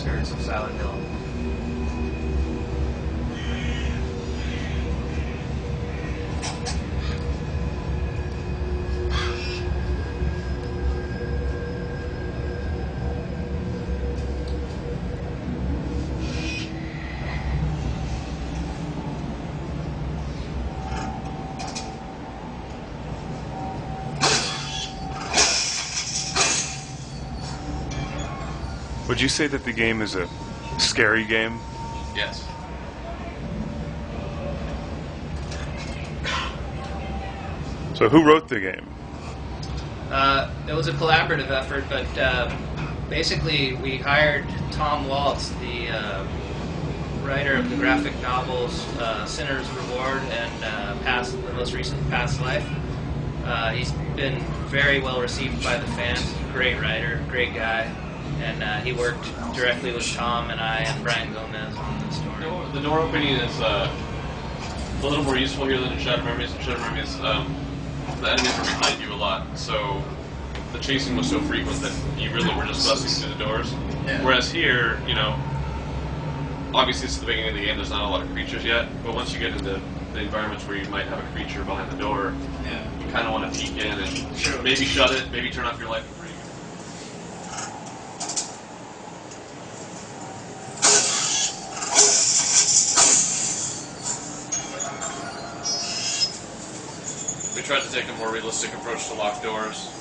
outskirts of Silent Hill. Would you say that the game is a scary game? Yes. So who wrote the game? It was a collaborative effort, but basically we hired Tom Waltz, the writer of the graphic novels Sinner's Reward and the most recent Past Life. He's been very well received by the fans. He's a great writer, great guy. And he worked directly with Tom and I and Brian Gomez on the story. The door opening is a little more useful here than in Shattered Memories. In Shattered Memories, the enemies were behind you a lot, so the chasing was so frequent that you really were just busting through the doors. Yeah. Whereas here, you know, obviously it's the beginning of the game, there's not a lot of creatures yet, but once you get into the environments where you might have a creature behind the door, you kind of want to peek in and maybe shut it, maybe turn off your light before you go. We tried to take a more realistic approach to locked doors.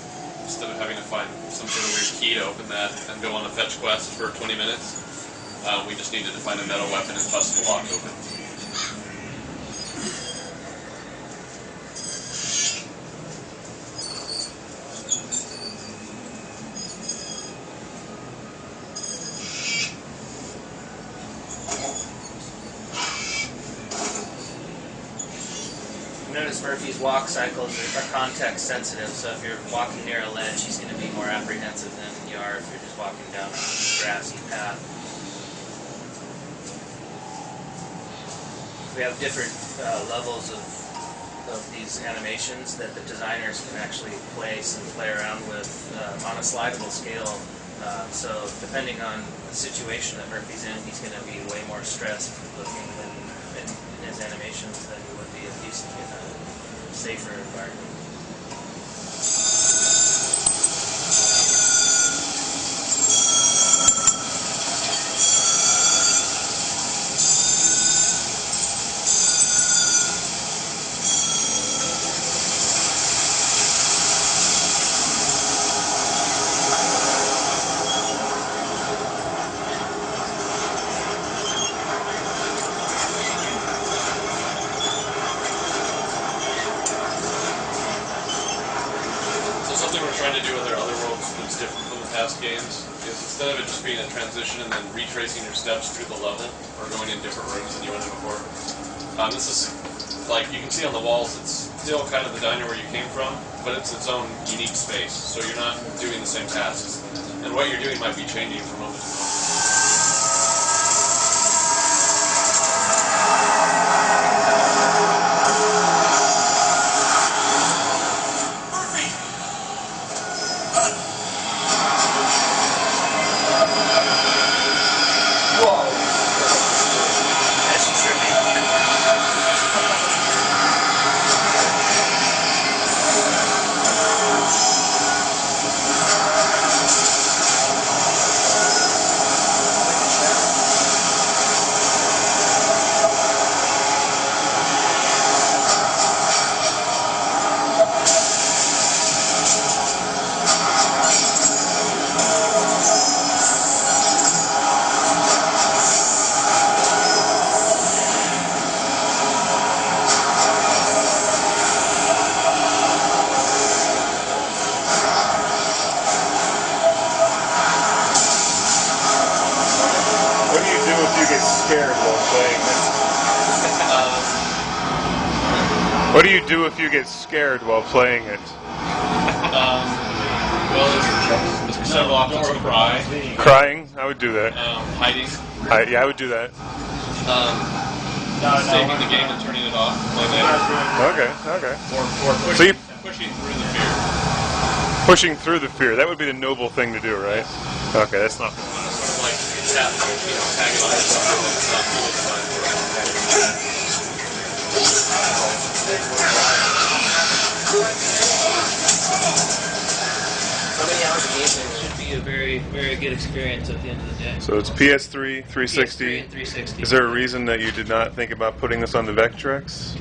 Instead of having to find some sort of weird key to open that and go on a fetch quest for 20 minutes, we just needed to find a metal weapon and bust the lock open. Notice Murphy's walk cycles are context sensitive, so if you're walking near a ledge, he's going to be more apprehensive than you are if you're just walking down a grassy path. We have different levels of these animations that the designers can actually place and play around with on a slidable scale. So depending on the situation that Murphy's in, he's going to be way more stressed looking in his animations than he would be if he's in a safer environment. Something we're trying to do with our other worlds that's different from the past games is instead of it just being a transition and then retracing your steps through the level or going in different rooms than you went in before, this is, like, you can see on the walls, it's still kind of the diner where you came from, but it's its own unique space, so you're not doing the same tasks. And what you're doing might be changing from moment to moment. What do you do if you get scared while playing it? Well, there's several options. Cry. Crying? I would do that. Hiding. Yeah, I would do that. Saving the game and turning it off. Like that. Okay. Or pushing through the fear. Pushing through the fear. That would be the noble thing to do, right? Okay, that's not. Sort of like tag it on something that's not fully defined for How many hours of gameplay should be a very, very good experience at the end of the day. So it's PS3, 360. PS3 and 360. Is there a reason that you did not think about putting this on the Vectrex?